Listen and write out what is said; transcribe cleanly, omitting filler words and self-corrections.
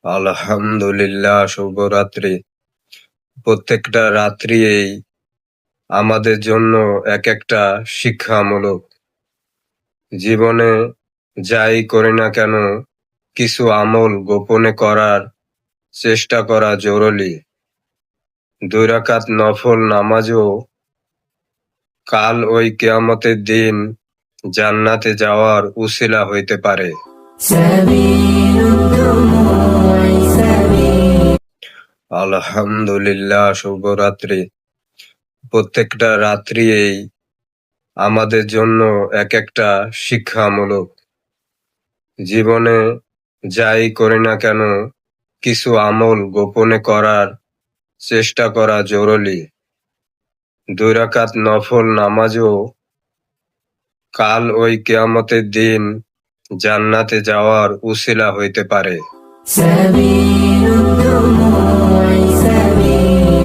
আলহামদুলিল্লাহ, শুভরাত্রি। প্রত্যেকটা রাত্রিই আমাদের জন্য এক একটা শিক্ষামূলক। জীবনে যাই করি না কেন, কিছু আমল গোপনে করার চেষ্টা করা জরুরি। 2 রাকাত নফল নামাজও কাল ওই কিয়ামতের দিন জান্নাতে যাওয়ার উসিলা হইতে পারে। আলহামদুলিল্লাহ, শুভরাত্রি। প্রত্যেকটা রাত্রিই আমাদের জন্য এক একটা শিক্ষামূলক। জীবনে যাই করি না কেন, কিছু আমল গোপনে করার চেষ্টা করা জরুরি। 2 রাকাত নফল নামাজও কাল ওই কিয়ামতের দিন জান্নাতে যাওয়ার উসিলা হইতে পারে।